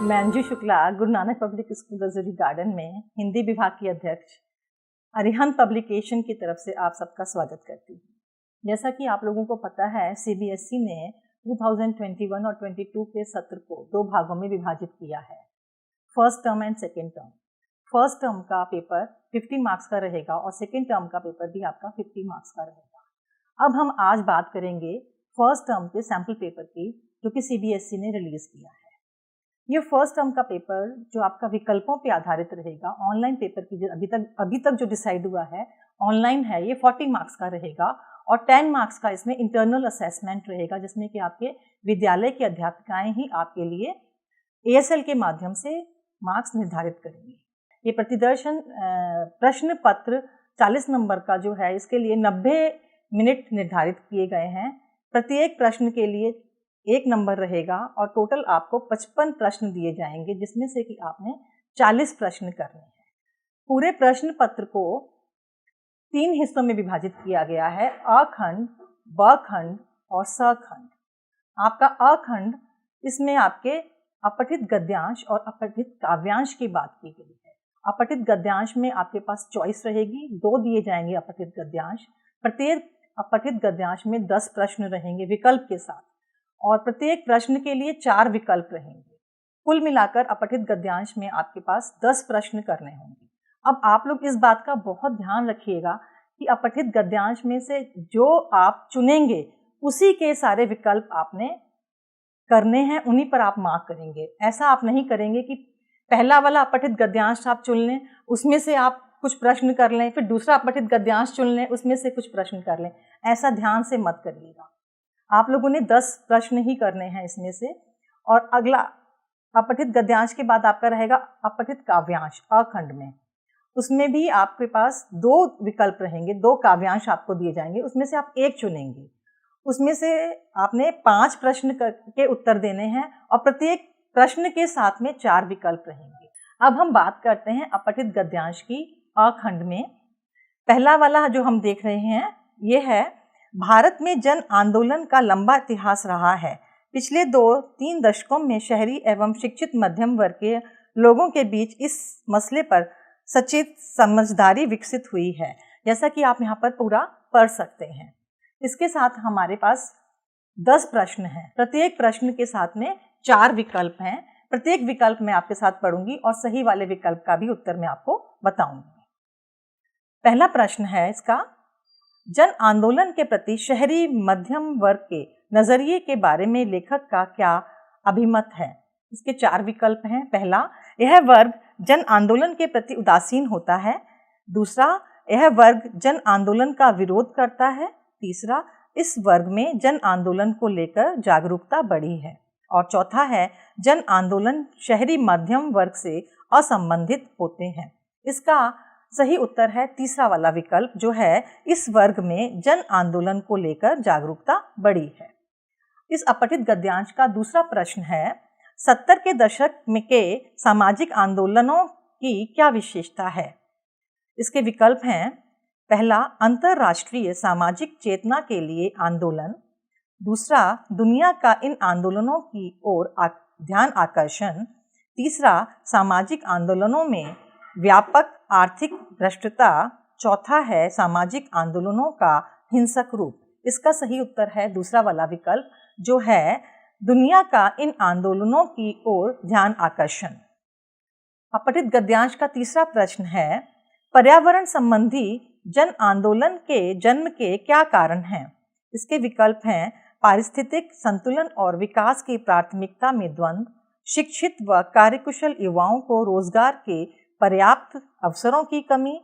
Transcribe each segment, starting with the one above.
मैं Anju Shukla Guru Nanak public school Rajouri garden में हिंदी विभाग की अध्यक्ष अरिहंत पब्लिकेशन की तरफ से आप सबका स्वागत करती हूँ। जैसा कि आप लोगों को पता है, सीबीएसई ने 2021 और 22 के सत्र को 2 भागों में विभाजित किया है, first term and second term. First term का पेपर 50 मार्क्स का रहेगा और सेकेंड टर्म का पेपर भी आपका 50 मार्क्स का रहेगा। अब हम आज बात करेंगे फर्स्ट टर्म के सैम्पल पेपर की, जो कि सीबीएसई ने रिलीज किया है। ये फर्स्ट टर्म का पेपर जो आपका विकल्पों पे आधारित रहेगा, ऑनलाइन पेपर की जो अभी तक जो डिसाइड हुआ है ऑनलाइन है, ये 40 मार्क्स का रहेगा और 10 मार्क्स का इसमें इंटरनल असेसमेंट रहेगा, जिसमें कि आपके विद्यालय की अध्यापिकाएं ही आपके लिए एएसएल के माध्यम से मार्क्स निर्धारित करेंगी। ये प्रतिदर्शन प्रश्न पत्र 40 नंबर का जो है, इसके लिए 90 मिनट निर्धारित किए गए हैं। प्रत्येक प्रश्न के लिए 1 नंबर रहेगा और टोटल आपको 55 प्रश्न दिए जाएंगे, जिसमें से कि आपने 40 प्रश्न करने हैं। पूरे प्रश्न पत्र को 3 हिस्सों में विभाजित किया गया है, अ खंड, ब खंड और स खंड। आपका अ खंड, इसमें आपके अपठित गद्यांश और अपठित काव्यांश की बात की गई है। अपठित गद्यांश में आपके पास चॉइस रहेगी, 2 दिए जाएंगे अपठित गद्यांश। प्रत्येक अपठित गद्यांश में 10 प्रश्न रहेंगे विकल्प के साथ और प्रत्येक प्रश्न के लिए 4 विकल्प रहेंगे। कुल मिलाकर अपठित गद्यांश में आपके पास 10 प्रश्न करने होंगे। अब आप लोग इस बात का बहुत ध्यान रखिएगा कि अपठित गद्यांश में से जो आप चुनेंगे उसी के सारे विकल्प आपने करने हैं, उन्हीं पर आप मार्क करेंगे। ऐसा आप नहीं करेंगे कि पहला वाला अपठित गद्यांश आप चुन लें, उसमें से आप कुछ प्रश्न कर लें, फिर दूसरा अपठित गद्यांश चुन लें, उसमें से कुछ प्रश्न कर लें। ऐसा ध्यान से मत करिएगा। आप लोगों ने 10 प्रश्न ही करने हैं इसमें से। और अगला अपठित गद्यांश के बाद आपका रहेगा अपठित काव्यांश अ खंड में। उसमें भी आपके पास 2 विकल्प रहेंगे, 2 काव्यांश आपको दिए जाएंगे, उसमें से आप 1 चुनेंगे। उसमें से आपने 5 प्रश्न के उत्तर देने हैं और प्रत्येक प्रश्न के साथ में 4 विकल्प रहेंगे। अब हम बात करते हैं अपठित गद्यांश की अ खंड में। पहला वाला जो हम देख रहे हैं, ये है, भारत में जन आंदोलन का लंबा इतिहास रहा है। पिछले 2-3 दशकों में शहरी एवं शिक्षित मध्यम वर्ग के लोगों के बीच इस मसले पर सचेत समझदारी विकसित हुई है। जैसा कि आप यहाँ पर पूरा पढ़ सकते हैं। इसके साथ हमारे पास 10 प्रश्न हैं। प्रत्येक प्रश्न के साथ में 4 विकल्प हैं। प्रत्येक विकल्प मैं आपके साथ पढ़ूंगी और सही वाले विकल्प का भी उत्तर मैं आपको बताऊंगी। पहला प्रश्न है इसका, जन आंदोलन के प्रति शहरी मध्यम वर्ग के नजरिए के बारे में लेखक का क्या अभिमत है। इसके 4 विकल्प हैं। पहला, यह वर्ग जन आंदोलन के प्रति उदासीन होता है। दूसरा, यह वर्ग जन आंदोलन का विरोध करता है। तीसरा, इस वर्ग में जन आंदोलन को लेकर जागरूकता बढ़ी है। और चौथा है, जन आंदोलन शहरी मध्यम वर्ग से असंबंधित होते हैं। इसका सही उत्तर है तीसरा वाला विकल्प, जो है इस वर्ग में जन आंदोलन को लेकर जागरूकता बढ़ी है। इस अपठित गद्यांश का दूसरा प्रश्न है, 70 के दशक में के सामाजिक आंदोलनों की क्या विशेषता है। इसके विकल्प हैं, पहला, अंतरराष्ट्रीय सामाजिक चेतना के लिए आंदोलन। दूसरा, दुनिया का इन आंदोलनों की ओर ध्यान आकर्षण। तीसरा, सामाजिक आंदोलनों में व्यापक आर्थिक भ्रष्टता। चौथा है, सामाजिक आंदोलनों का हिंसक रूप। इसका सही उत्तर है दूसरा वाला विकल्प, जो है दुनिया का इन आंदोलनों की ओर ध्यान आकर्षण। अपठित गद्यांश का तीसरा प्रश्न है, पर्यावरण संबंधी जन आंदोलन के जन्म के क्या कारण हैं। इसके विकल्प हैं, पारिस्थितिक संतुलन और विकास की प्राथमिकता में द्वंद्व, शिक्षित व कार्यकुशल युवाओं को रोजगार के पर्याप्त अवसरों की कमी।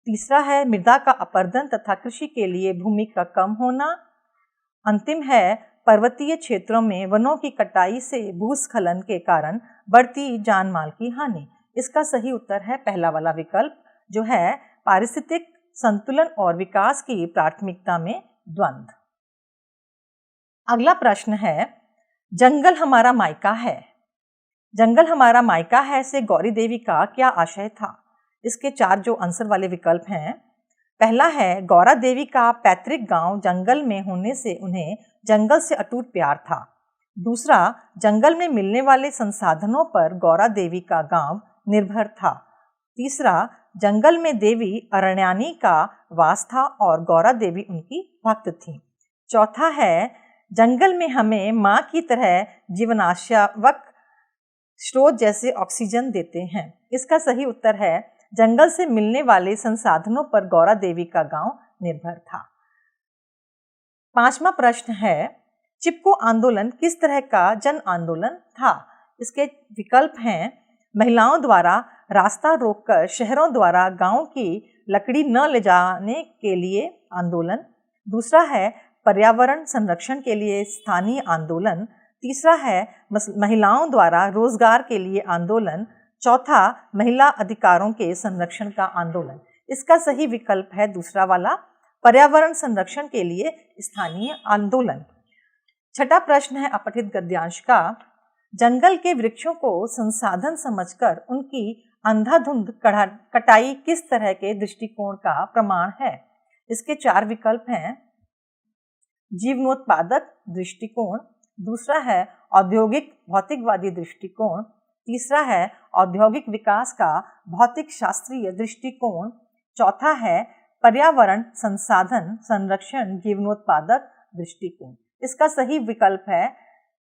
तीसरा है, मृदा का अपरदन तथा कृषि के लिए भूमि का कम होना। अंतिम है, पर्वतीय क्षेत्रों में वनों की कटाई से भूस्खलन के कारण बढ़ती जान माल की हानि। इसका सही उत्तर है पहला वाला विकल्प, जो है पारिस्थितिक संतुलन और विकास की प्राथमिकता में द्वंद्व। अगला प्रश्न है, जंगल हमारा मायका है। जंगल हमारा मायका है से गौरी देवी का क्या आशय था। इसके 4 जो आंसर वाले विकल्प हैं, पहला है, गौरा देवी का पैतृक गांव जंगल में होने से उन्हें जंगल से अटूट प्यार था। दूसरा, जंगल में मिलने वाले संसाधनों पर गौरा देवी का गांव निर्भर था। तीसरा, जंगल में देवी अरण्यानी का वास था और गौरा देवी उनकी भक्त थी। चौथा है, जंगल में हमें माँ की तरह जीवनावश्यक स्रोत जैसे ऑक्सीजन देते हैं। इसका सही उत्तर है, जंगल से मिलने वाले संसाधनों पर गौरा देवी का गांव निर्भर था। पांचवा प्रश्न है, चिपको आंदोलन किस तरह का जन आंदोलन था? इसके विकल्प हैं, महिलाओं द्वारा रास्ता रोककर शहरों द्वारा गांव की लकड़ी न ले जाने के लिए आंदोलन। दूसरा है, पर्यावरण संरक्षण के लिए स्थानीय आंदोलन। तीसरा है, महिलाओं द्वारा रोजगार के लिए आंदोलन। चौथा, महिला अधिकारों के संरक्षण का आंदोलन। इसका सही विकल्प है दूसरा वाला, पर्यावरण संरक्षण के लिए स्थानीय आंदोलन। छठा प्रश्न है अपठित गद्यांश का, जंगल के वृक्षों को संसाधन समझकर उनकी अंधाधुंध कटाई किस तरह के दृष्टिकोण का प्रमाण है? इसके चार विकल्प हैं, जीवनोत्पादक दृष्टिकोण। दूसरा है औद्योगिक भौतिकवादी दृष्टिकोण। तीसरा है औद्योगिक विकास का भौतिक शास्त्रीय दृष्टिकोण। चौथा है पर्यावरण संसाधन संरक्षण जीवनोत्पादक दृष्टिकोण। इसका सही विकल्प है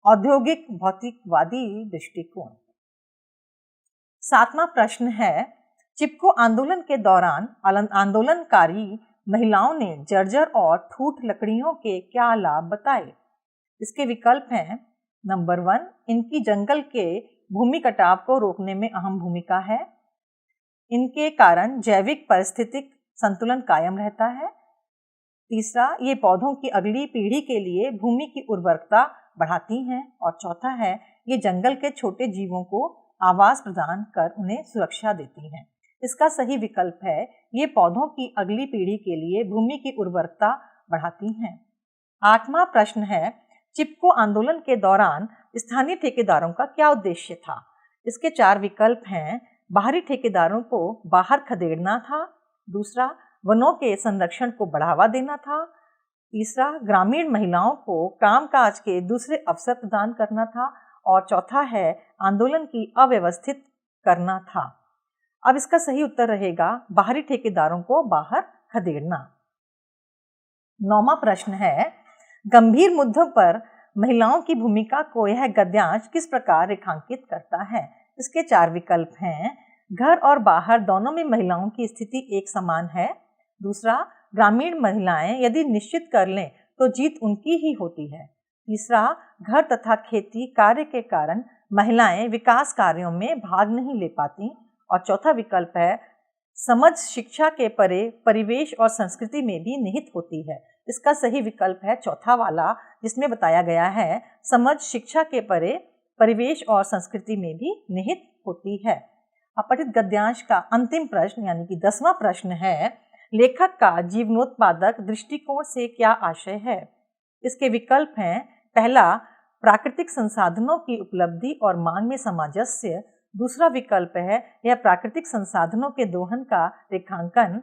औद्योगिक भौतिकवादी दृष्टिकोण। सातवां प्रश्न है, चिपको आंदोलन के दौरान आंदोलनकारी महिलाओं ने जर्जर और ठूठ लकड़ियों के क्या लाभ बताए? इसके विकल्प हैं, नंबर 1, इनकी जंगल के भूमि कटाव को रोकने में अहम भूमिका है। इनके कारण जैविक पारिस्थितिक संतुलन कायम रहता है। तीसरा, ये पौधों की अगली पीढ़ी के लिए भूमि की उर्वरकता बढ़ाती हैं। और चौथा है, ये जंगल के छोटे जीवों को आवास प्रदान कर उन्हें सुरक्षा देती हैं। इसका सही विकल्प है, ये पौधों की अगली पीढ़ी के लिए भूमि की उर्वरकता बढ़ाती हैं। आठवां प्रश्न है, चिपको आंदोलन के दौरान स्थानीय ठेकेदारों का क्या उद्देश्य था? इसके चार विकल्प हैं, बाहरी ठेकेदारों को बाहर खदेड़ना था। दूसरा, वनों के संरक्षण को बढ़ावा देना था। तीसरा, ग्रामीण महिलाओं को कामकाज के दूसरे अवसर प्रदान करना था। और चौथा है, आंदोलन की अव्यवस्थित करना था। अब इसका सही उत्तर रहेगा बाहरी ठेकेदारों को बाहर खदेड़ना। नौवां प्रश्न है, गंभीर मुद्दों पर महिलाओं की भूमिका को यह गद्यांश किस प्रकार रेखांकित करता है? इसके चार विकल्प हैं, घर और बाहर दोनों में महिलाओं की स्थिति एक समान है। दूसरा, ग्रामीण महिलाएं यदि निश्चित कर लें तो जीत उनकी ही होती है। तीसरा, घर तथा खेती कार्य के कारण महिलाएं विकास कार्यों में भाग नहीं ले पाती। और चौथा विकल्प है, समझ शिक्षा के परे परिवेश और संस्कृति में भी निहित होती है। इसका सही विकल्प है चौथा वाला, जिसमें बताया गया है समझ शिक्षा के परे परिवेश और संस्कृति में भी निहित होती है। अपठित गद्यांश का अंतिम प्रश्न यानी कि 10वां प्रश्न है, लेखक का जीवनोत्पादक दृष्टिकोण से क्या आशय है? इसके विकल्प हैं, पहला, प्राकृतिक संसाधनों की उपलब्धि और मांग में सामंजस्य। दूसरा विकल्प है, यह प्राकृतिक संसाधनों के दोहन का रेखांकन।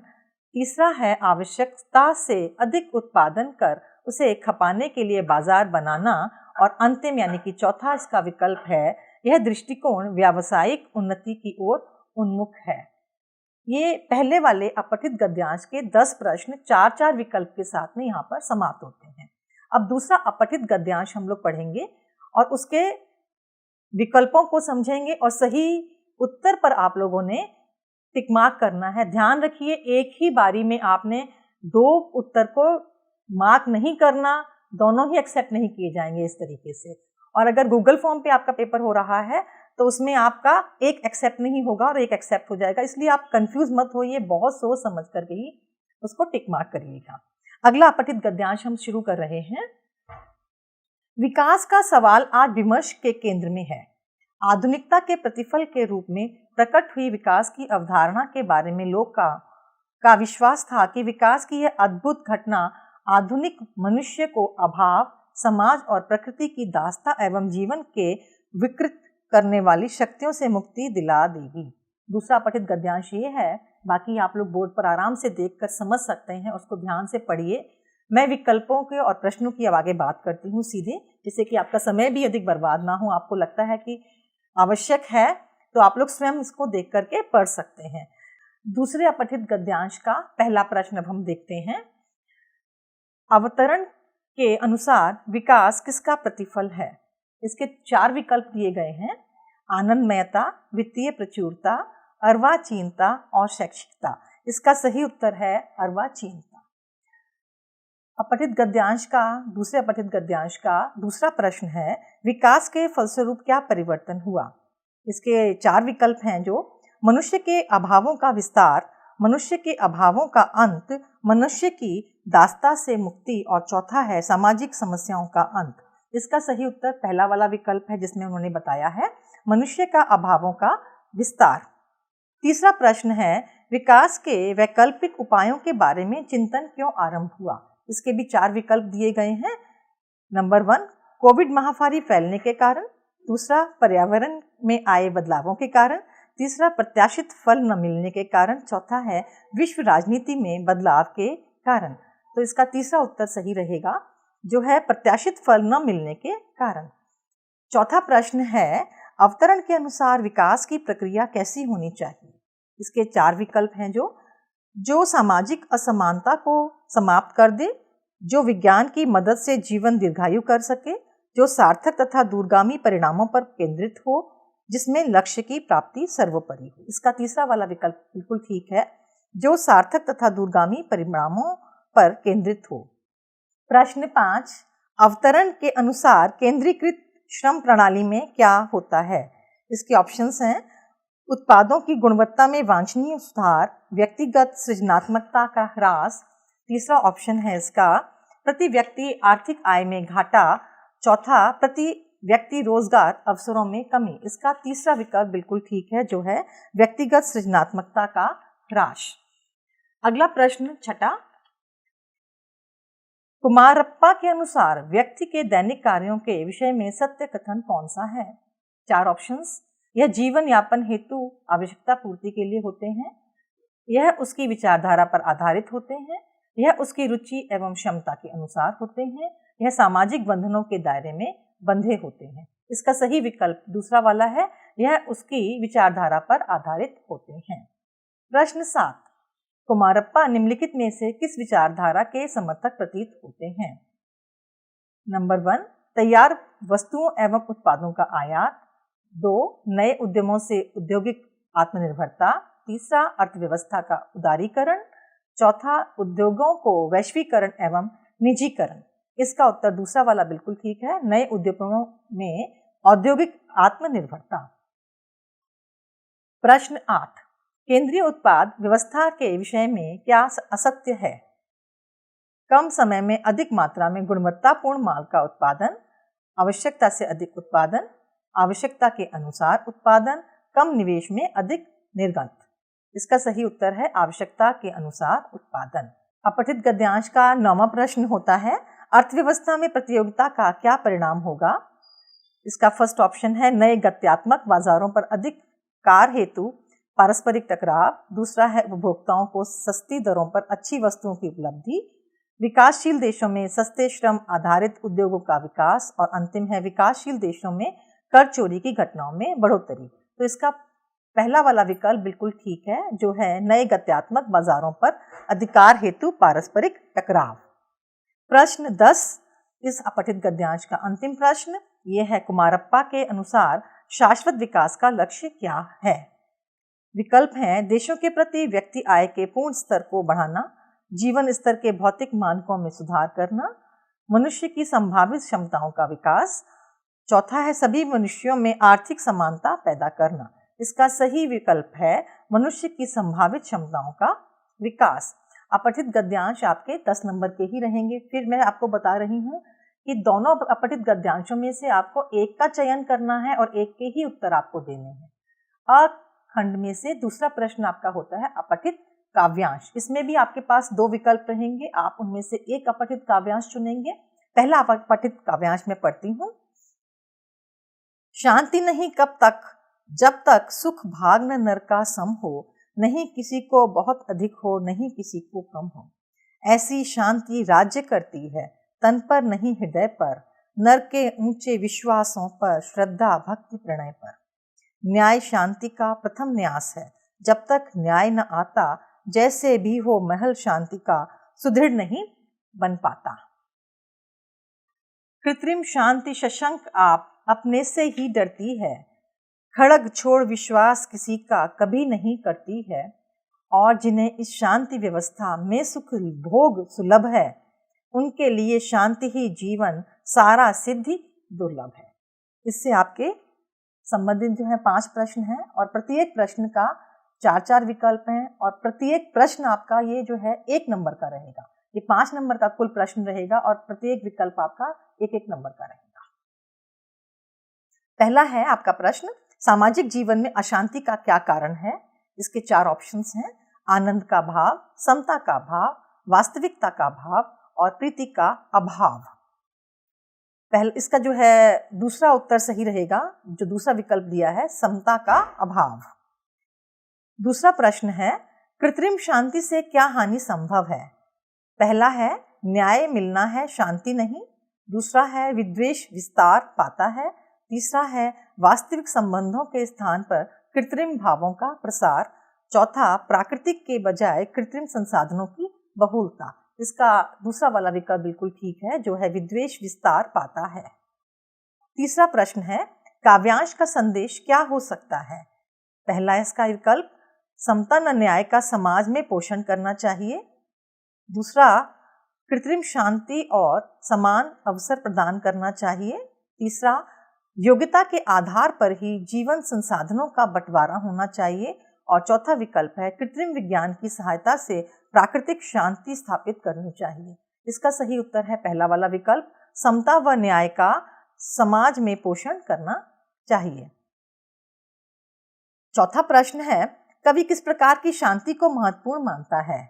तीसरा है, आवश्यकता से अधिक उत्पादन कर उसे खपाने के लिए बाजार बनाना। और अंतिम यानी कि चौथा इसका विकल्प है, यह दृष्टिकोण व्यावसायिक उन्नति की ओर उन्मुख है। ये पहले वाले अपठित गद्यांश के 10 प्रश्न 4-4 विकल्प के साथ में यहाँ पर समाप्त होते हैं। अब दूसरा अपठित गद्यांश हम लोग पढ़ेंगे और उसके विकल्पों को समझेंगे और सही उत्तर पर आप लोगों ने टिक मार्क करना है। ध्यान रखिए, एक ही बारी में आपने 2 उत्तर को मार्क नहीं करना, दोनों ही एक्सेप्ट नहीं किए जाएंगे इस तरीके से। और अगर गूगल फॉर्म पे आपका पेपर हो रहा है तो उसमें आपका एक एक्सेप्ट नहीं होगा और एक एक्सेप्ट हो जाएगा, इसलिए आप कंफ्यूज मत होइए, बहुत सोच समझ करके ही उसको टिक मार्क करिएगा। अगला अपठित गद्यांश हम शुरू कर रहे हैं। विकास का सवाल आज विमर्श के केंद्र में है। आधुनिकता के प्रतिफल के रूप में प्रकट हुई विकास की अवधारणा के बारे में लोग का विश्वास था कि विकास की यह अद्भुत घटना आधुनिक मनुष्य को अभाव, समाज और प्रकृति की दास्ता एवं जीवन के विकृत करने वाली शक्तियों से मुक्ति दिला देगी। दूसरा अपठित गद्यांश ये है, बाकी आप लोग बोर्ड पर आराम से देखकर समझ सकते हैं, उसको ध्यान से पढ़िए। मैं विकल्पों के और प्रश्नों की अब आगे बात करती हूँ सीधे, जिससे कि आपका समय भी अधिक बर्बाद ना हो। आपको लगता है कि आवश्यक है तो आप लोग स्वयं इसको देख करके पढ़ सकते हैं। दूसरे अपठित गद्यांश का पहला प्रश्न अब हम देखते हैं। अवतरण के अनुसार विकास किसका प्रतिफल है? इसके 4 विकल्प दिए गए हैं: आनंदमयता, वित्तीय प्रचुरता, अर्वाचीनता और शैक्षिकता। इसका सही उत्तर है अर्वाचीनता। दूसरे अपठित गद्यांश का दूसरा प्रश्न है, विकास के फलस्वरूप क्या परिवर्तन हुआ? इसके 4 विकल्प हैं जो मनुष्य के अभावों का विस्तार, मनुष्य के अभावों का अंत, मनुष्य की दासता से मुक्ति और चौथा है सामाजिक समस्याओं का अंत। इसका सही उत्तर पहला वाला विकल्प है, जिसमें उन्होंने बताया है मनुष्य का अभावों का विस्तार। तीसरा प्रश्न है, विकास के वैकल्पिक उपायों के बारे में चिंतन क्यों आरंभ हुआ? इसके भी 4 विकल्प दिए गए हैं। नंबर 1, कोविड महामारी फैलने के कारण, दूसरा पर्यावरण में आए बदलावों के कारण, तीसरा प्रत्याशित फल न मिलने के कारण, चौथा है विश्व राजनीति में बदलाव के कारण। तो इसका तीसरा उत्तर सही रहेगा, जो है प्रत्याशित फल न मिलने के कारण। चौथा प्रश्न है, अवतरण के अनुसार विकास की प्रक्रिया कैसी होनी चाहिए? इसके 4 विकल्प हैं जो सामाजिक असमानता को समाप्त कर दे, जो विज्ञान की मदद से जीवन दीर्घायु कर सके, जो सार्थक तथा दूरगामी परिणामों पर केंद्रित हो, जिसमें लक्ष्य की प्राप्ति सर्वोपरि हो। इसका तीसरा वाला विकल्प बिल्कुल ठीक है, जो सार्थक तथा दूरगामी परिणामों पर केंद्रित हो। प्रश्न 5, अवतरण के अनुसार केंद्रीकृत श्रम प्रणाली में क्या होता है? इसके ऑप्शंस हैं, उत्पादों की गुणवत्ता में वांछनीय सुधार, व्यक्तिगत सृजनात्मकता का ह्रास, तीसरा ऑप्शन है इसका प्रति व्यक्ति आर्थिक आय में घाटा, चौथा प्रति व्यक्ति रोजगार अवसरों में कमी। इसका तीसरा विकल्प बिल्कुल ठीक है, जो है व्यक्तिगत सृजनात्मकता का ह्रास। अगला प्रश्न छठा, कुमारप्पा के अनुसार व्यक्ति के दैनिक कार्यों के विषय में सत्य कथन कौन सा है? 4 ऑप्शंस, यह जीवन यापन हेतु आवश्यकता पूर्ति के लिए होते हैं, यह उसकी विचारधारा पर आधारित होते हैं, यह उसकी रुचि एवं क्षमता के अनुसार होते हैं, यह सामाजिक बंधनों के दायरे में बंधे होते हैं। इसका सही विकल्प दूसरा वाला है, यह उसकी विचारधारा पर आधारित होते हैं। प्रश्न 7, कुमारप्पा निम्नलिखित में से किस विचारधारा के समर्थक प्रतीत होते हैं? नंबर 1, तैयार वस्तुओं एवं उत्पादों का आयात, 2, नए उद्यमों से औद्योगिक आत्मनिर्भरता, तीसरा अर्थव्यवस्था का उदारीकरण, चौथा उद्योगों को वैश्वीकरण एवं निजीकरण। इसका उत्तर दूसरा वाला बिल्कुल ठीक है, नए उद्यमों में औद्योगिक आत्मनिर्भरता। प्रश्न 8, केंद्रीय उत्पाद व्यवस्था के विषय में क्या असत्य है? कम समय में अधिक मात्रा में गुणवत्तापूर्ण माल का उत्पादन, आवश्यकता से अधिक उत्पादन, आवश्यकता के अनुसार उत्पादन, कम निवेश में अधिक निर्गत। इसका सही उत्तर है आवश्यकता के अनुसार उत्पादन। अपठित गद्यांश का 9वां प्रश्न होता है, अर्थव्यवस्था में प्रतियोगिता का क्या परिणाम होगा? इसका फर्स्ट ऑप्शन है नए गत्यात्मक बाजारों पर अधिक कार हेतु पारस्परिक टकराव, दूसरा है उपभोक्ताओं को सस्ती दरों पर अच्छी वस्तुओं की उपलब्धि, विकासशील देशों में सस्ते श्रम आधारित उद्योगों का विकास और अंतिम है विकासशील देशों में कर चोरी की घटनाओं में बढ़ोतरी। तो इसका पहला वाला विकल्प बिल्कुल ठीक है, जो है नए गत्यात्मक बाजारों पर अधिकार हेतु पारस्परिक टकराव। प्रश्न 10, इस अपठित गद्यांश का अंतिम प्रश्न ये है, कुमारप्पा के अनुसार शाश्वत विकास का लक्ष्य क्या है? विकल्प हैं, देशों के प्रति व्यक्ति आय के पूर्ण स्तर को बढ़ाना, जीवन स्तर के भौतिक मानकों में सुधार करना, मनुष्य की संभावित क्षमताओं का विकास, चौथा है सभी मनुष्यों में आर्थिक समानता पैदा करना। इसका सही विकल्प है मनुष्य की संभावित क्षमताओं का विकास। अपठित गद्यांश आपके 10 नंबर के ही रहेंगे। फिर मैं आपको बता रही हूँ कि दोनों अपठित गद्यांशों में से आपको एक का चयन करना है और एक के ही उत्तर आपको देने हैं। अ खंड में से दूसरा प्रश्न आपका होता है अपठित काव्यांश। इसमें भी आपके पास 2 विकल्प रहेंगे, आप उनमें से एक अपठित काव्यांश चुनेंगे। पहला अपठित काव्यांश में पढ़ती हूँ, शांति नहीं कब तक जब तक सुख भाग न नर का सम हो, नहीं किसी को बहुत अधिक हो नहीं किसी को कम हो, ऐसी शांति राज्य करती है तन पर नहीं हृदय पर, नर के ऊंचे विश्वासों पर, श्रद्धा भक्ति प्रणय पर। न्याय शांति का प्रथम न्यास है, जब तक न्याय न आता, जैसे भी हो महल शांति का, सुदृढ़ नहीं बन पाता। कृत्रिम शांति शशंक आप अपने से ही डरती है, खड़ग छोड़ विश्वास किसी का कभी नहीं करती है, और जिन्हें इस शांति व्यवस्था में सुख भोग सुलभ है, उनके लिए शांति ही जीवन सारा सिद्धि दुर्लभ है। इससे आपके संबंधित जो है 5 प्रश्न हैं और प्रत्येक प्रश्न का 4-4 विकल्प हैं और प्रत्येक प्रश्न आपका ये जो है 1 नंबर का रहेगा। ये 5 नंबर का कुल प्रश्न रहेगा और प्रत्येक विकल्प आपका 1-1 नंबर का रहेगा। पहला है आपका प्रश्न, सामाजिक जीवन में अशांति का क्या कारण है? इसके 4 ऑप्शंस हैं, आनंद का भाव, समता का भाव, वास्तविकता का भाव और प्रीति का अभाव। इसका जो है दूसरा उत्तर सही रहेगा, जो दूसरा विकल्प दिया है, समता का अभाव। दूसरा प्रश्न है, कृत्रिम शांति से क्या हानि संभव है? पहला है न्याय मिलना है, शांति नहीं। दूसरा है विद्वेष विस्तार पाता है। तीसरा है वास्तविक संबंधों के स्थान पर कृत्रिम भावों का प्रसार। चौथा प्राकृतिक के बजाय कृत्रिम संसाधनों की बहुलता। इसका दूसरा वाला विकल्प बिल्कुल ठीक है, जो है विद्वेष विस्तार पाता है। तीसरा प्रश्न है, काव्यांश का संदेश क्या हो सकता है? पहला इसका विकल्प, समता न न्याय का समाज में पोषण करना चाहिए। दूसरा, कृत्रिम शांति और समान अवसर प्रदान करना चाहिए। तीसरा, योग्यता के आधार पर ही जीवन संसाधनों का बंटवारा होना चाहिए। और चौथा विकल्प है, कृत्रिम विज्ञान की सहायता से प्राकृतिक शांति स्थापित करनी चाहिए। इसका सही उत्तर है पहला वाला विकल्प, समता व न्याय का समाज में पोषण करना चाहिए। चौथा प्रश्न है, कवि किस प्रकार की शांति को महत्वपूर्ण मानता है?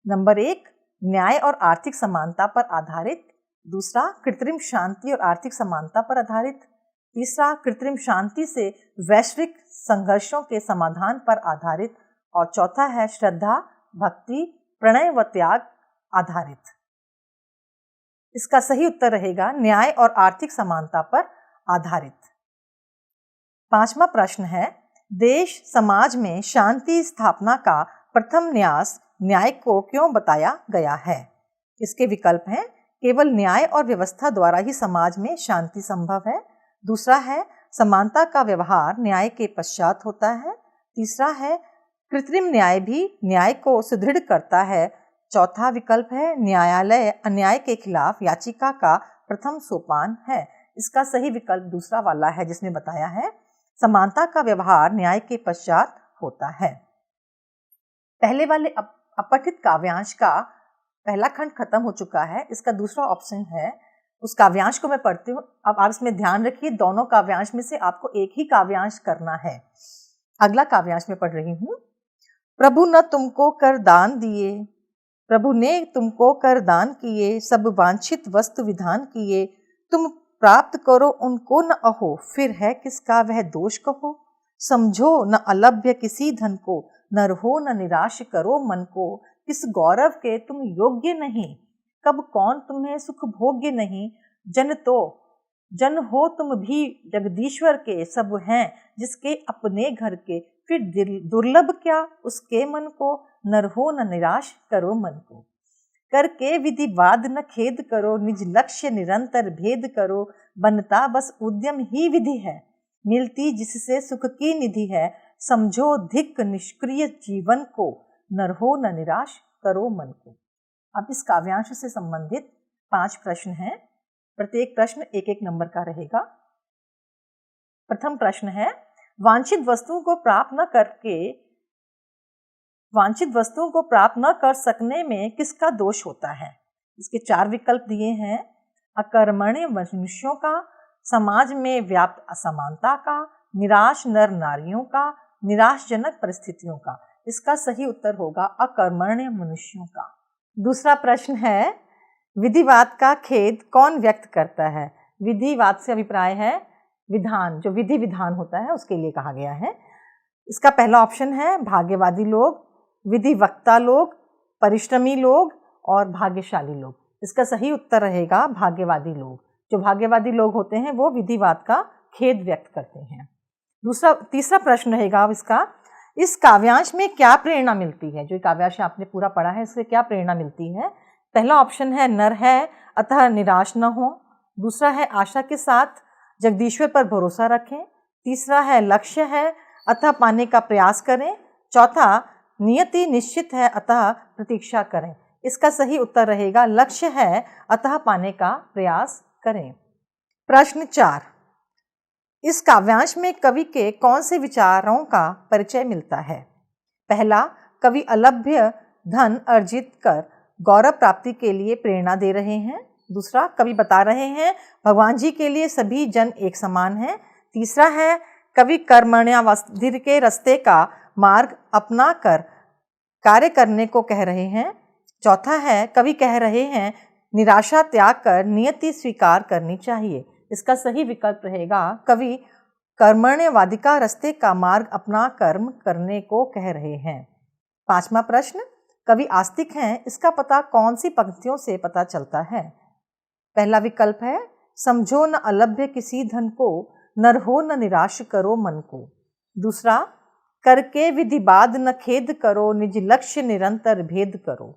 नंबर 1, न्याय और आर्थिक समानता पर आधारित। दूसरा, कृत्रिम शांति और आर्थिक समानता पर आधारित। तीसरा, कृत्रिम शांति से वैश्विक संघर्षों के समाधान पर आधारित। और चौथा है श्रद्धा भक्ति प्रणय व त्याग आधारित। इसका सही उत्तर रहेगा न्याय और आर्थिक समानता पर आधारित। 5वां प्रश्न है, देश समाज में शांति स्थापना का प्रथम न्यास न्याय को क्यों बताया गया है? इसके विकल्प हैं, केवल न्याय और व्यवस्था द्वारा ही समाज में शांति संभव है। दूसरा है, समानता का व्यवहार न्याय के पश्चात होता है। तीसरा है, कृत्रिम न्याय भी न्याय को सुदृढ़ करता है। चौथा विकल्प है, न्यायालय अन्याय के खिलाफ याचिका का प्रथम सोपान है। इसका सही विकल्प दूसरा वाला है, जिसमें बताया है समानता का व्यवहार न्याय के पश्चात होता है। पहले वाले अपठित काव्यांश का पहला खंड खत्म हो चुका है। इसका दूसरा ऑप्शन है, उस काव्यांश को मैं पढ़ती हूँ। अब आप इसमें ध्यान रखिए, दोनों काव्यांश में से आपको एक ही काव्यांश करना है। अगला काव्यांश में पढ़ रही हूँ। प्रभु न तुमको कर दान दिए, प्रभु ने तुमको कर दान किए, सब वांछित वस्तु विधान किए, तुम प्राप्त करो उनको न अहो, फिर है किसका वह दोष कहो। समझो न अलभ्य किसी धन को, न रहो न निराश करो मन को, किस गौरव के तुम योग्य नहीं, कब कौन तुम्हें सुख भोग्य नहीं। जन हो तुम भी जगदीश्वर के, सब हैं जिसके अपने घर के, फिर दुर्लभ क्या उसके मन को, न रहो न निराश करो मन को। करके विधिवाद न खेद करो, निज लक्ष्य निरंतर भेद करो, बनता बस उद्यम ही विधि है, मिलती जिससे सुख की निधि है। समझो धिक निष्क्रिय जीवन को, न रहो न निराश करो मन को। अब इस काव्यांश से संबंधित 5 प्रश्न हैं। प्रत्येक प्रश्न 1-1 नंबर का रहेगा। प्रथम प्रश्न है, वांछित वस्तुओं को प्राप्त न कर सकने में किसका दोष होता है? इसके 4 विकल्प दिए हैं, अकर्मण्य मनुष्यों का, समाज में व्याप्त असमानता का, निराश नर नारियों का, निराशजनक परिस्थितियों का। इसका सही उत्तर होगा अकर्मण्य मनुष्यों का। दूसरा प्रश्न है, विधिवाद का खेद कौन व्यक्त करता है? विधिवाद से अभिप्राय है विधान, जो विधि विधान होता है उसके लिए कहा गया है। इसका पहला ऑप्शन है भाग्यवादी लोग, विधिवक्ता लोग, परिश्रमी लोग और भाग्यशाली लोग। इसका सही उत्तर रहेगा भाग्यवादी लोग। जो भाग्यवादी लोग होते हैं वो विधिवाद का खेद व्यक्त करते हैं। तीसरा प्रश्न रहेगा इसका, इस काव्यांश में क्या प्रेरणा मिलती है? जो काव्यांश आपने पूरा पढ़ा है इससे क्या प्रेरणा मिलती है? पहला ऑप्शन है नर है अतः निराश न हो। दूसरा है आशा के साथ जगदीश्वर पर भरोसा रखें। तीसरा है लक्ष्य है अतः पाने का प्रयास करें। चौथा नियति निश्चित है अतः प्रतीक्षा करें। इसका सही उत्तर रहेगा लक्ष्य है अतः पाने का प्रयास करें। प्रश्न 4, इस काव्यांश में कवि के कौन से विचारों का परिचय मिलता है? पहला, कवि अलभ्य धन अर्जित कर गौरव प्राप्ति के लिए प्रेरणा दे रहे हैं। दूसरा, कवि बता रहे हैं भगवान जी के लिए सभी जन एक समान हैं। तीसरा है कवि कर्मण्यावस्थिर के रास्ते का मार्ग अपना कर कार्य करने को कह रहे हैं। चौथा है कवि कह रहे हैं निराशा त्याग कर नियति स्वीकार करनी चाहिए। इसका सही विकल्प रहेगा कवि कर्मण्यवादिका रास्ते का मार्ग अपना कर्म करने को कह रहे हैं। पांचवा प्रश्न, कवि आस्तिक हैं, इसका पता कौन सी पंक्तियों से पता चलता है? पहला विकल्प है समझो न अलभ्य किसी धन को, नर हो न निराश करो मन को। दूसरा, करके विधिवाद न खेद करो, निज लक्ष्य निरंतर भेद करो।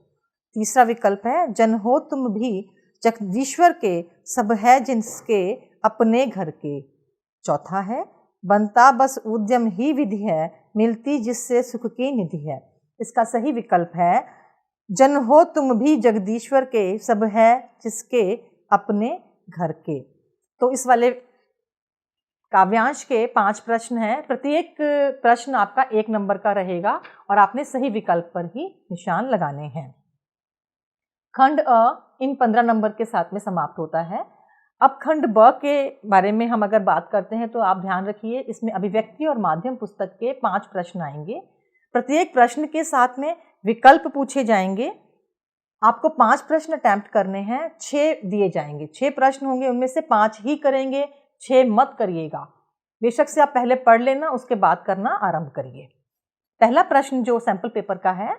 तीसरा विकल्प है जन हो तुम भी जगदीश्वर के, सब है जिनके अपने घर के। चौथा है बनता बस उद्यम ही विधि है, मिलती जिससे सुख की निधि है। इसका सही विकल्प है जन हो तुम भी जगदीश्वर के, सब है जिसके अपने घर के। तो इस वाले काव्यांश के 5 प्रश्न हैं। प्रत्येक प्रश्न आपका 1 नंबर का रहेगा और आपने सही विकल्प पर ही निशान लगाने हैं। खंड अ इन 15 नंबर के साथ में समाप्त होता है। अब खंड ब के बारे में हम अगर बात करते हैं तो आप ध्यान रखिए, इसमें अभिव्यक्ति और माध्यम पुस्तक के 5 प्रश्न आएंगे। प्रत्येक प्रश्न के साथ में विकल्प पूछे जाएंगे। आपको 5 प्रश्न अटेम्प्ट करने हैं, 6 दिए जाएंगे। 6 प्रश्न होंगे, उनमें से 5 ही करेंगे, 6 मत करिएगा। बेशक से आप पहले पढ़ लेना, उसके बाद करना आरंभ करिए। पहला प्रश्न जो सैंपल पेपर का है,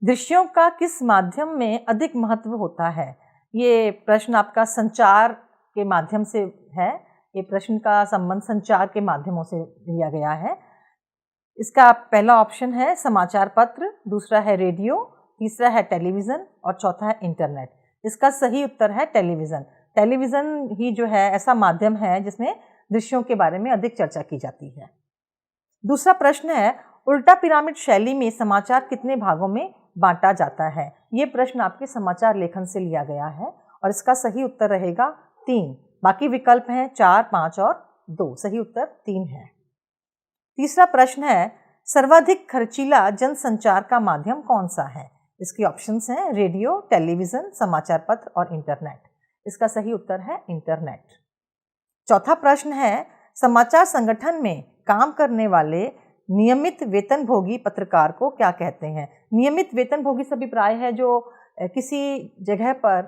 दृश्यों का किस माध्यम में अधिक महत्व होता है? ये प्रश्न आपका संचार के माध्यम से है। ये प्रश्न का संबंध संचार के माध्यमों से लिया गया है। इसका पहला ऑप्शन है समाचार पत्र, दूसरा है रेडियो, तीसरा है टेलीविज़न और चौथा है इंटरनेट। इसका सही उत्तर है टेलीविज़न। टेलीविज़न ही जो है ऐसा माध्यम है जिसमें दृश्यों के बारे में अधिक चर्चा की जाती है। दूसरा प्रश्न है उल्टा पिरामिड शैली में समाचार कितने भागों में बांटा जाता है? ये प्रश्न आपके समाचार लेखन से लिया गया है और इसका सही उत्तर रहेगा 3। बाकी विकल्प हैं 4, 5 और 2। सही उत्तर 3 है। तीसरा प्रश्न है सर्वाधिक खर्चीला जनसंचार का माध्यम कौन सा है? इसके ऑप्शंस हैं रेडियो, टेलीविज़न, समाचार पत्र और इंटरनेट। इसका सही उत्तर है इंटरनेट। चौथा प्रश्न है समाचार संगठन में काम करने वाले नियमित वेतनभोगी पत्रकार को क्या कहते हैं? नियमित वेतनभोगी से अभिप्राय है जो किसी जगह पर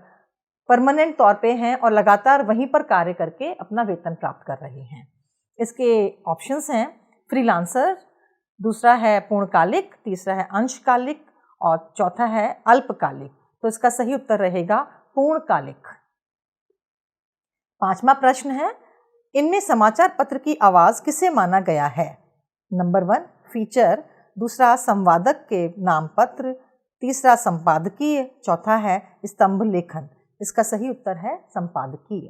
परमानेंट तौर पे हैं और लगातार वहीं पर कार्य करके अपना वेतन प्राप्त कर रहे हैं। इसके ऑप्शंस हैं फ्रीलांसर, दूसरा है पूर्णकालिक, तीसरा है अंशकालिक और चौथा है अल्पकालिक। तो इसका सही उत्तर रहेगा पूर्णकालिक। पांचवा प्रश्न है इनमें समाचार पत्र की आवाज़ किसे माना गया है? नंबर 1 फीचर, दूसरा संवादक के नाम पत्र, तीसरा संपादकीय, चौथा है स्तंभ लेखन। इसका सही उत्तर है संपादकीय।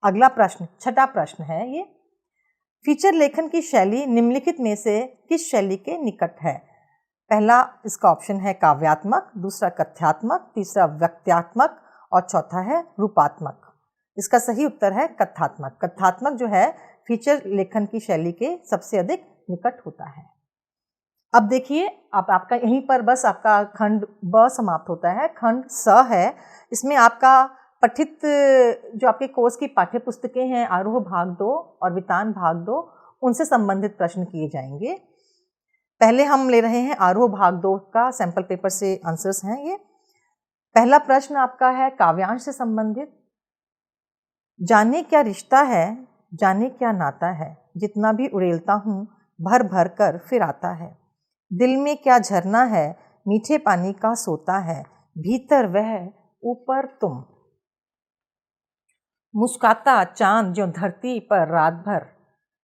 अगला प्रश्न, छठा प्रश्न है ये, फीचर लेखन की शैली निम्नलिखित में से किस शैली के निकट है? पहला इसका ऑप्शन है काव्यात्मक, दूसरा कथ्यात्मक, तीसरा व्यक्त्यात्मक और चौथा है रूपात्मक। इसका सही उत्तर है कथात्मक। कथात्मक जो है फीचर लेखन की शैली के सबसे अधिक निकट होता है। अब देखिए, अब आपका यहीं पर बस आपका खंड ब समाप्त होता है। खंड स है, इसमें आपका पठित जो आपके कोर्स की पाठ्य पुस्तकें हैं आरोह भाग 2 और वितान भाग 2, उनसे संबंधित प्रश्न किए जाएंगे। पहले हम ले रहे हैं आरोह भाग 2 का सैंपल पेपर से आंसर्स हैं ये। पहला प्रश्न आपका है काव्यांश से संबंधित। जाने क्या रिश्ता है, जाने क्या नाता है, जितना भी उड़ेलता हूँ भर भर कर फिर आता है। दिल में क्या झरना है, मीठे पानी का सोता है, भीतर वह ऊपर तुम। मुस्काता चांद जो धरती पर रात भर,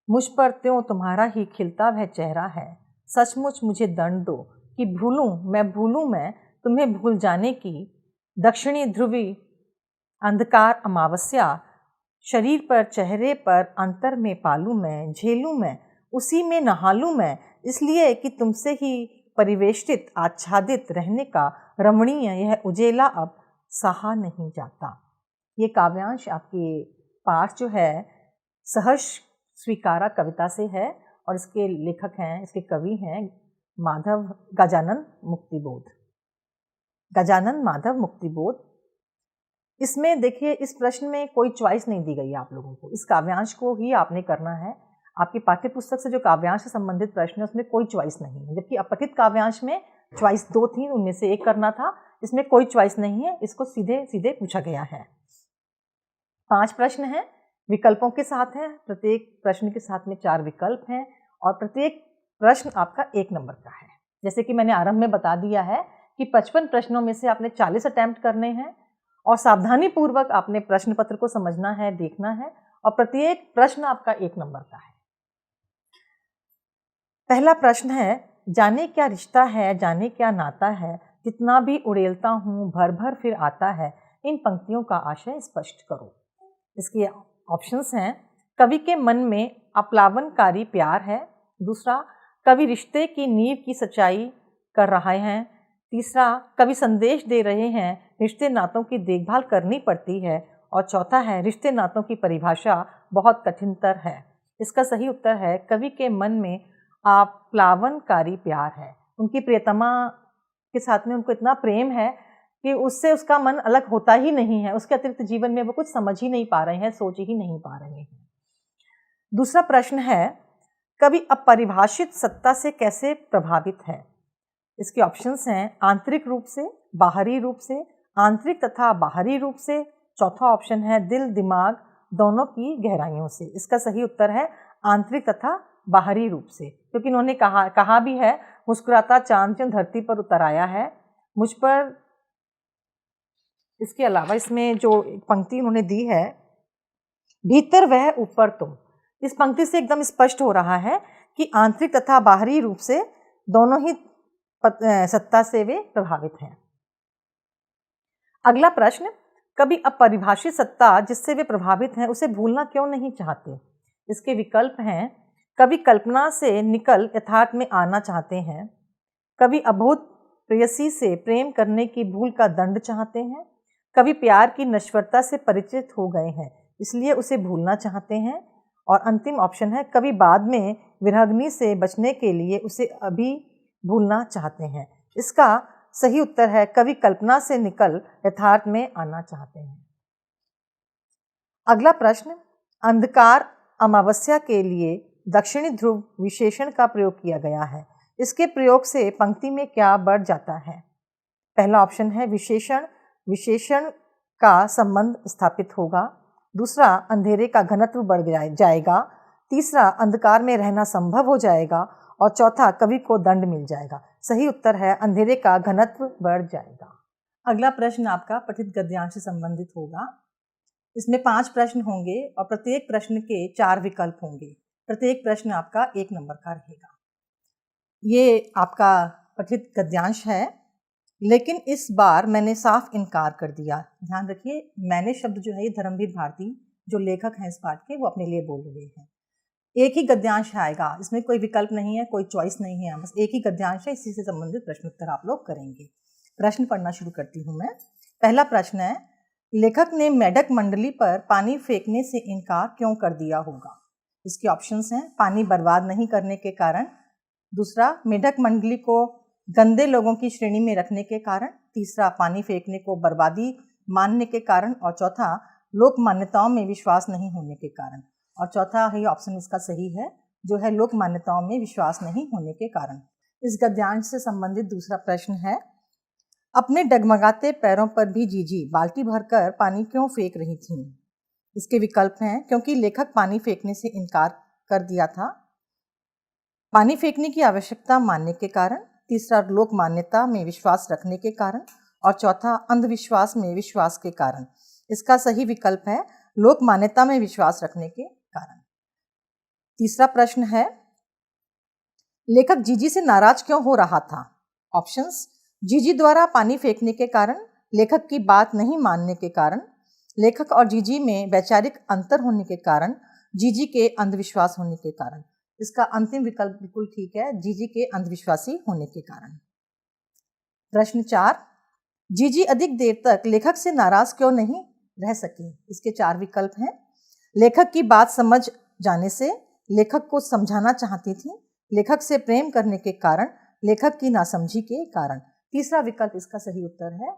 मुझ पर त्यों तुम्हारा ही खिलता वह चेहरा है। सचमुच मुझे दंड दो कि भूलूं मैं तुम्हें भूल जाने की। दक्षिणी ध्रुवी अंधकार अमावस्या, शरीर पर चेहरे पर अंतर में पालूं मैं, झेलूं मैं उसी में नहालूं मैं, इसलिए कि तुमसे ही परिवेष्टित आच्छादित रहने का रमणीय यह उजेला अब सहा नहीं जाता। ये काव्यांश आपके पाठ जो है सहर्ष स्वीकारा कविता से है और इसके लेखक हैं, इसके कवि हैं गजानन मुक्तिबोध, गजानन माधव मुक्तिबोध। इसमें देखिए, इस प्रश्न में कोई चॉइस नहीं दी गई है आप लोगों को, इस काव्यांश को ही आपने करना है। आपकी पाठ्य पुस्तक से जो काव्यांश से संबंधित प्रश्न है उसमें कोई चॉइस नहीं है, जबकि अपठित काव्यांश में चॉइस 2 थी, उनमें से एक करना था। इसमें कोई चॉइस नहीं है, इसको सीधे सीधे पूछा गया है। 5 प्रश्न हैं, विकल्पों के साथ हैं, प्रत्येक प्रश्न के साथ में 4 विकल्प हैं और प्रत्येक प्रश्न आपका 1 नंबर का है। जैसे कि मैंने आरंभ में बता दिया है कि 55 प्रश्नों में से आपने 40 अटेम्प्ट करने हैं और सावधानी पूर्वक आपने प्रश्न पत्र को समझना है, देखना है और प्रत्येक प्रश्न आपका 1 नंबर का है। पहला प्रश्न है, जाने क्या रिश्ता है, जाने क्या नाता है, जितना भी उड़ेलता हूँ भर भर फिर आता है, इन पंक्तियों का आशय स्पष्ट करो। इसके ऑप्शंस हैं, कवि के मन में अप्लावनकारी प्यार है। दूसरा, कवि रिश्ते की नींव की सच्चाई कर रहे हैं। तीसरा, कवि संदेश दे रहे हैं, रिश्ते नातों की देखभाल करनी पड़ती है। और चौथा है, रिश्ते नातों की परिभाषा बहुत कठिनतर है। इसका सही उत्तर है, कवि के मन में आप्लावनकारी प्यार है। उनकी प्रियतमा के साथ में उनको इतना प्रेम है कि उससे उसका मन अलग होता ही नहीं है, उसके अतिरिक्त जीवन में वो कुछ समझ ही नहीं पा रहे हैं, सोच ही नहीं पा रहे हैं। दूसरा प्रश्न है, कवि अपरिभाषित सत्ता से कैसे प्रभावित है। इसके ऑप्शंस हैं, आंतरिक रूप से, बाहरी रूप से, आंतरिक तथा बाहरी रूप से। चौथा ऑप्शन है, दिल दिमाग दोनों की गहराइयों से। इसका सही उत्तर है आंतरिक तथा बाहरी रूप से, क्योंकि उन्होंने कहा भी है, मुस्कुराता चांद जो धरती पर उतर आया है, मुझ पर। इसके अलावा इसमें जो पंक्ति उन्होंने दी है, भीतर वह ऊपर तुम, इस पंक्ति से एकदम स्पष्ट हो रहा है कि आंतरिक तथा बाहरी रूप से दोनों ही सत्ता से वे प्रभावित हैं। अगला प्रश्न, कभी अपरिभाषित सत्ता जिससे वे प्रभावित हैं उसे भूलना क्यों नहीं चाहते। इसके विकल्प हैं, कभी कल्पना से निकल यथार्थ में आना चाहते हैं, कभी अभूत प्रेयसी से प्रेम करने की भूल का दंड चाहते हैं, कभी प्यार की नश्वरता से परिचित हो गए हैं इसलिए उसे भूलना चाहते हैं, और अंतिम ऑप्शन है, कभी बाद में विरहाग्नि से बचने के लिए उसे अभी भूलना चाहते हैं। इसका सही उत्तर है, कभी कल्पना से निकल यथार्थ में आना चाहते हैं। अगला प्रश्न, अंधकार अमावस्या के लिए दक्षिणी ध्रुव विशेषण का प्रयोग किया गया है। इसके प्रयोग से पंक्ति में क्या बढ़ जाता है। पहला ऑप्शन है, विशेषण का संबंध स्थापित होगा। दूसरा, अंधेरे का घनत्व बढ़ जाएगा। तीसरा, अंधकार में रहना संभव हो जाएगा। और चौथा, कवि को दंड मिल जाएगा। सही उत्तर है, अंधेरे का घनत्व बढ़ जाएगा। अगला प्रश्न आपका पठित गद्यांश से संबंधित होगा। इसमें 5 प्रश्न होंगे और प्रत्येक प्रश्न के 4 विकल्प होंगे। प्रत्येक प्रश्न आपका 1 नंबर का रहेगा। ये आपका पठित गद्यांश है, लेकिन इस बार मैंने साफ इनकार कर दिया। ध्यान रखिए, मैंने शब्द जो है ये धर्मवीर भारती जो लेखक हैं इस पाठ के, वो अपने लिए बोल रहे हैं। एक ही गद्यांश आएगा, इसमें कोई विकल्प नहीं है, कोई चॉइस नहीं है, बस एक ही गद्यांश है। इसी से संबंधित प्रश्नोत्तर आप लोग करेंगे। प्रश्न पढ़ना शुरू करती हूँ मैं। पहला प्रश्न है, लेखक ने मेढक मंडली पर पानी फेंकने से इनकार क्यों कर दिया होगा। इसके ऑप्शंस हैं, पानी बर्बाद नहीं करने के कारण। दूसरा, मेढक मंडली को गंदे लोगों की श्रेणी में रखने के कारण। तीसरा, पानी फेंकने को बर्बादी मानने के कारण। और चौथा, लोक मान्यताओं में विश्वास नहीं होने के कारण। और चौथा ही ऑप्शन इसका सही है, जो है लोक मान्यताओं में विश्वास नहीं होने के कारण। इस गद्यांश से संबंधित दूसरा प्रश्न है, अपने डगमगाते पैरों पर भी जीजी बाल्टी भरकर पानी क्यों फेंक रही थी। इसके विकल्प हैं, क्योंकि लेखक पानी फेंकने से इनकार कर दिया था, पानी फेंकने की आवश्यकता मानने के कारण। तीसरा, लोक मान्यता में विश्वास रखने के कारण। और चौथा अंधविश्वास में विश्वास के कारण। इसका सही विकल्प है लोक मान्यता में विश्वास रखने के कारण। तीसरा प्रश्न है, लेखक जीजी से नाराज क्यों हो रहा था? ऑप्शंस, जीजी द्वारा पानी फेंकने के कारण, लेखक की बात नहीं मानने के कारण, लेखक और जीजी में वैचारिक अंतर होने के कारण, जीजी के अंधविश्वास होने के कारण। इसका अंतिम विकल्प बिल्कुल ठीक है, जीजी के अंधविश्वासी होने के कारण। प्रश्न 4, जीजी अधिक देर तक लेखक से नाराज क्यों नहीं रह सकी? इसके 4 विकल्प हैं। लेखक की बात समझ जाने से, लेखक को समझाना चाहती थी, लेखक से प्रेम करने के कारण, लेखक की नासमझी के कारण। तीसरा विकल्प इसका सही उत्तर है,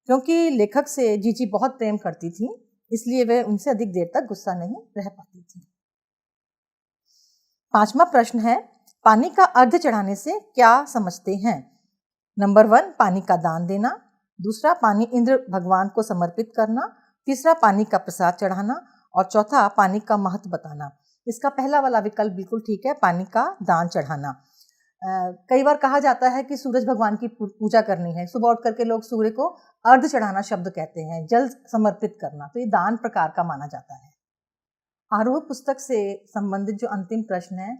क्योंकि लेखक से जीजी बहुत प्रेम करती थी, इसलिए वह उनसे अधिक देर तक गुस्सा नहीं रह पाती थी। 5वां प्रश्न है, पानी का अर्घ्य चढ़ाने से क्या समझते हैं? नंबर 1, पानी का दान देना। दूसरा, पानी इंद्र भगवान को समर्पित करना। तीसरा, पानी का प्रसाद चढ़ाना। और चौथा, पानी का महत्व बताना। इसका पहला वाला विकल्प बिल्कुल ठीक है, पानी का दान चढ़ाना। कई बार कहा जाता है कि सूरज भगवान की पूजा करनी है, सुबह उठ करके लोग सूर्य को अर्घ्य चढ़ाना शब्द कहते हैं, जल समर्पित करना, तो ये दान प्रकार का माना जाता है। आरोह पुस्तक से संबंधित जो अंतिम प्रश्न है,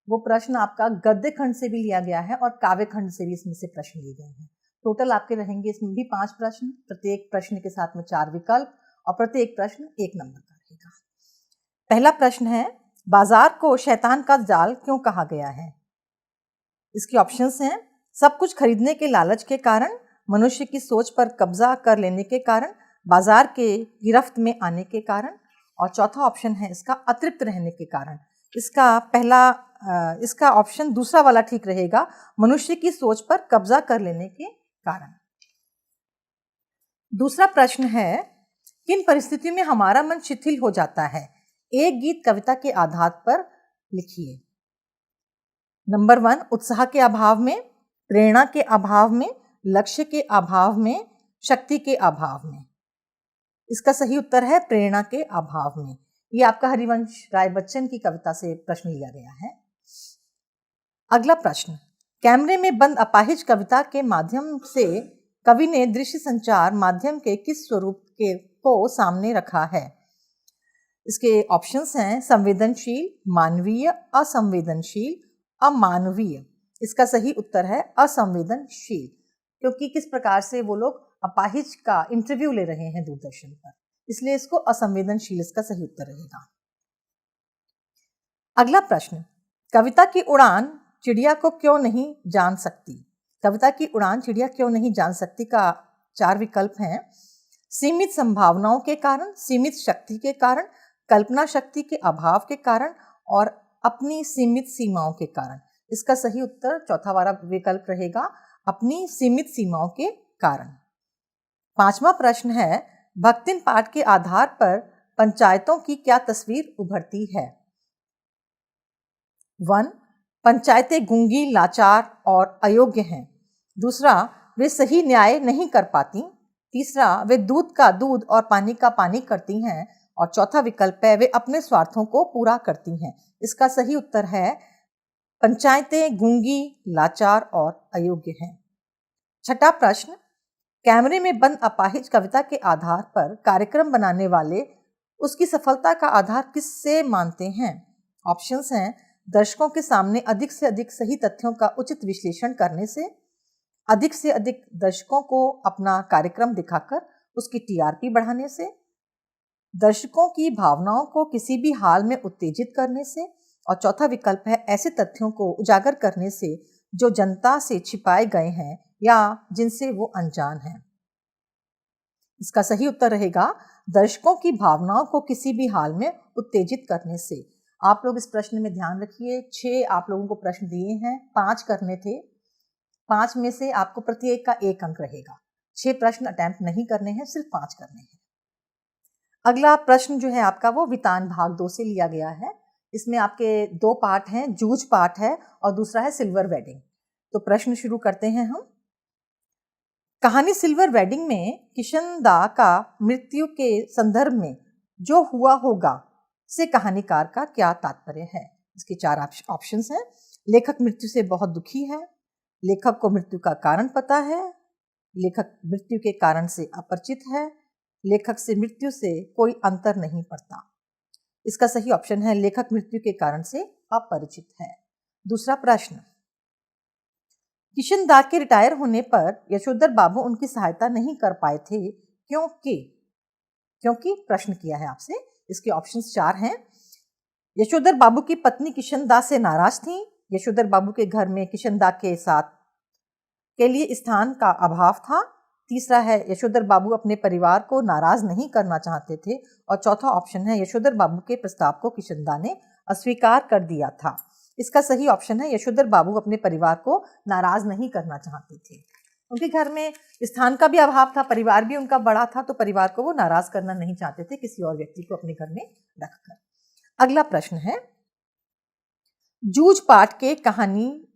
वो प्रश्न आपका गद्य खंड से भी लिया गया है और काव्य खंड से भी इसमें से प्रश्न लिए गए हैं। टोटल आपके रहेंगे इसमें भी 5 प्रश्न, प्रत्येक प्रश्न के साथ में 4 विकल्प और प्रत्येक प्रश्न 1 नंबर का रहेगा। पहला प्रश्न है, बाजार को शैतान का जाल क्यों कहा गया है? इसके ऑप्शंस हैं, सब कुछ खरीदने के लालच के कारण, मनुष्य की सोच पर कब्जा कर लेने के कारण, बाजार के गिरफ्त में आने के कारण, और चौथा ऑप्शन है इसका अतृप्त रहने के कारण। इसका ऑप्शन दूसरा वाला ठीक रहेगा, मनुष्य की सोच पर कब्जा कर लेने के कारण। दूसरा प्रश्न है, किन परिस्थितियों में हमारा मन शिथिल हो जाता है? एक गीत कविता के आधार पर लिखिए। नंबर 1, उत्साह के अभाव में, प्रेरणा के अभाव में, लक्ष्य के अभाव में, शक्ति के अभाव में। इसका सही उत्तर है प्रेरणा के अभाव में। ये आपका हरिवंश राय बच्चन की कविता से प्रश्न लिया गया है। अगला प्रश्न, कैमरे में बंद अपाहिज कविता के माध्यम से कवि ने दृश्य संचार माध्यम के किस स्वरूप को सामने रखा है? इसके ऑप्शंस हैं, संवेदनशील, मानवीय, असंवेदनशील, अमानवीय। इसका सही उत्तर है असंवेदनशील, क्योंकि किस प्रकार से वो लोग अपाहिज का इंटरव्यू ले रहे हैं दूरदर्शन पर, इसलिए इसको असंवेदनशील इसका सही उत्तर रहेगा। अगला प्रश्न, कविता की उड़ान चिड़िया को क्यों नहीं जान सकती? कविता की उड़ान चिड़िया क्यों नहीं जान सकती का 4 विकल्प हैं। सीमित संभावनाओं के कारण, सीमित शक्ति के कारण, कल्पना शक्ति के अभाव के कारण, और अपनी सीमित सीमाओं के कारण। इसका सही उत्तर चौथा वाला विकल्प रहेगा, अपनी सीमित सीमाओं के कारण। 5वां प्रश्न है, भक्तिन पाठ के आधार पर पंचायतों की क्या तस्वीर उभरती है? 1, पंचायतें गूंगी, लाचार और अयोग्य हैं। दूसरा, वे सही न्याय नहीं कर पाती। तीसरा, वे दूध का दूध और पानी का पानी करती हैं। और चौथा विकल्प है, वे अपने स्वार्थों को पूरा करती हैं। इसका सही उत्तर है पंचायतें गूंगी, लाचार और अयोग्य हैं। छठा प्रश्न, कैमरे में बंद अपाहिज कविता के आधार पर कार्यक्रम बनाने वाले उसकी सफलता का आधार किससे मानते हैं? ऑप्शंस हैं, दर्शकों के सामने अधिक से अधिक सही तथ्यों का उचित विश्लेषण करने से अधिक दर्शकों को अपना कार्यक्रम दिखाकर उसकी टीआरपी बढ़ाने से, दर्शकों की भावनाओं को किसी भी हाल में उत्तेजित करने से, और चौथा विकल्प है ऐसे तथ्यों को उजागर करने से जो जनता से छिपाए गए हैं या जिनसे वो अनजान हैं। इसका सही उत्तर रहेगा दर्शकों की भावनाओं को किसी भी हाल में उत्तेजित करने से। आप लोग इस प्रश्न में ध्यान रखिए, 6 आप लोगों को प्रश्न दिए हैं, 5 करने थे। 5 में से आपको प्रत्येक का 1 अंक रहेगा। 6 प्रश्न अटेम्प्ट नहीं करने हैं, सिर्फ 5 करने हैं। अगला प्रश्न जो है आपका वो वितान भाग 2 से लिया गया है। इसमें आपके 2 पार्ट हैं, जूझ पार्ट है और दूसरा है सिल्वर वेडिंग। तो प्रश्न शुरू करते हैं हम। कहानी सिल्वर वेडिंग में किशन दा का मृत्यु के संदर्भ में जो हुआ होगा से कहानीकार का क्या तात्पर्य है? इसके 4 ऑप्शंस हैं। लेखक मृत्यु से बहुत दुखी है, लेखक को मृत्यु का कारण पता है, लेखक मृत्यु के कारण से अपरिचित है, लेखक से मृत्यु से कोई अंतर नहीं पड़ता। इसका सही ऑप्शन है लेखक मृत्यु के कारण से अपरिचित है। दूसरा प्रश्न, किशन दास के रिटायर होने पर यशोधर बाबू उनकी सहायता नहीं कर पाए थे, क्योंकि प्रश्न किया है आपसे। इसके ऑप्शंस 4 हैं। यशोधर बाबू की पत्नी किशन दास से नाराज थी, यशोधर बाबू के घर में किशन दास के साथ के लिए स्थान का अभाव था। तीसरा है यशोधर बाबू अपने परिवार को नाराज नहीं करना चाहते थे। और चौथा ऑप्शन है यशोधर बाबू के प्रस्ताव को किशन दास ने अस्वीकार कर दिया था। इसका सही ऑप्शन है यशोधर बाबू अपने परिवार को नाराज नहीं करना चाहते थे। उनके घर में स्थान का भी अभाव था, परिवार भी उनका बड़ा था, तो परिवार को वो नाराज करना नहीं चाहते थे किसी और व्यक्ति को अपने घर में रखकर। अगला प्रश्न है, जूझ पाठ के कहानी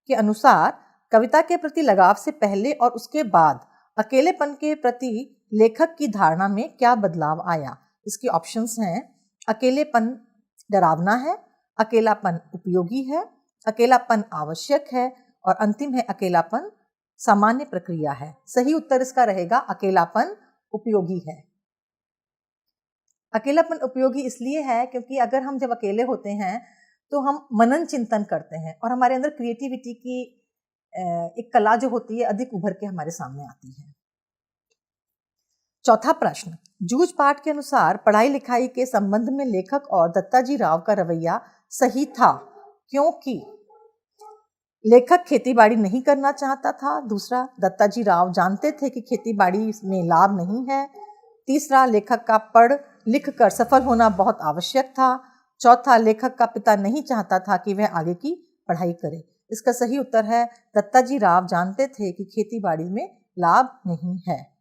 के अनुसार कविता के प्रति लगाव से पहले और उसके बाद अकेलेपन के प्रति लेखक की धारणा में क्या बदलाव आया। इसके ऑप्शंस हैं, अकेलेपन डरावना है, अकेलापन उपयोगी है, अकेलापन आवश्यक है और अंतिम है अकेलापन सामान्य प्रक्रिया है। सही उत्तर इसका रहेगा अकेलापन उपयोगी है। अकेलापन उपयोगी इसलिए है क्योंकि अगर हम जब अकेले होते हैं तो हम मनन चिंतन करते हैं और हमारे अंदर क्रिएटिविटी की एक कला जो होती है अधिक उभर के हमारे सामने आती है। चौथा प्रश्न, जूझ पाठ के अनुसार पढ़ाई लिखाई के संबंध में लेखक और दत्ताजी राव का रवैया सही था, क्योंकि लेखक खेतीबाड़ी नहीं करना चाहता था। दूसरा, दत्ताजी राव जानते थे कि खेतीबाड़ी में लाभ नहीं है। तीसरा, लेखक का पढ़ लिख कर सफल होना बहुत आवश्यक था। चौथा, लेखक का पिता नहीं चाहता था कि वह आगे की पढ़ाई करे। इसका सही उत्तर है दत्ताजी राव जानते थे कि खेतीबाड़ी में लाभ नहीं है।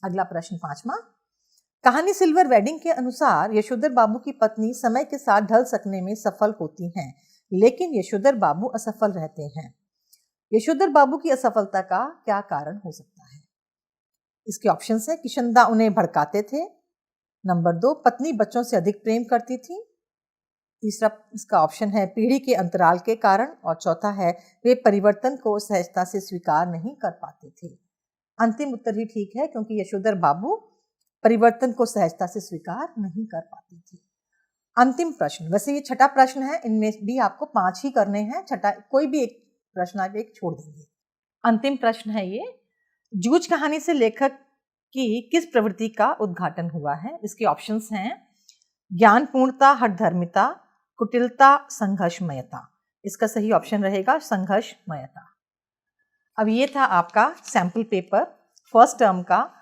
अगला प्रश्न 5वां, कहानी सिल्वर वेडिंग के अनुसार यशोधर बाबू की पत्नी समय के साथ ढल सकने में सफल होती हैं, लेकिन यशोधर बाबू असफल रहते हैं। यशोधर बाबू की असफलता का क्या कारण हो सकता है। इसके ऑप्शंस हैं, किशन दास उन्हें भड़काते थे। नंबर 2, पत्नी बच्चों से अधिक प्रेम करती थी। तीसरा इसका ऑप्शन है पीढ़ी के अंतराल के कारण। और चौथा है वे परिवर्तन को सहजता से स्वीकार नहीं कर पाते थे। अंतिम उत्तर ही ठीक है क्योंकि यशोधर बाबू परिवर्तन को सहजता से स्वीकार नहीं कर पाते थे। अंतिम प्रश्न, वैसे ये छठा प्रश्न है, इनमें भी आपको 5 ही करने हैं, छठा कोई भी एक प्रश्न आप एक छोड़ देंगे। अंतिम प्रश्न है ये, जूझ कहानी से लेखक की किस प्रवृत्ति का उद्घाटन हुआ है। इसके ऑप्शंस हैं, ज्ञानपूर्णता, हठधर्मिता, कुटिलता, संघर्षमयता। इसका सही ऑप्शन रहेगा संघर्षमयता। अब ये था आपका सैंपल पेपर फर्स्ट टर्म का,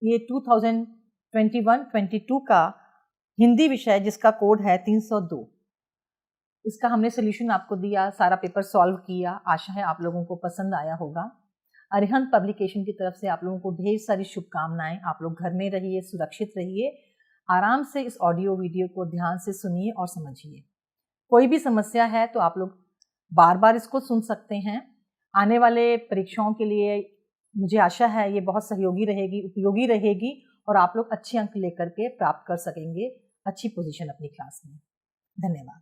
ये 2021-22 का हिंदी विषय जिसका कोड है 302। इसका हमने सोल्यूशन आपको दिया, सारा पेपर सॉल्व किया। आशा है आप लोगों को पसंद आया होगा। अरिहंत पब्लिकेशन की तरफ से आप लोगों को ढेर सारी शुभकामनाएं। आप लोग घर में रहिए, सुरक्षित रहिए, आराम से इस ऑडियो वीडियो को ध्यान से सुनिए और समझिए। कोई भी समस्या है तो आप लोग बार बार इसको सुन सकते हैं। आने वाले परीक्षाओं के लिए मुझे आशा है ये बहुत सहयोगी रहेगी, उपयोगी रहेगी और आप लोग अच्छे अंक लेकर के प्राप्त कर सकेंगे अच्छी पोजीशन अपनी क्लास में। धन्यवाद।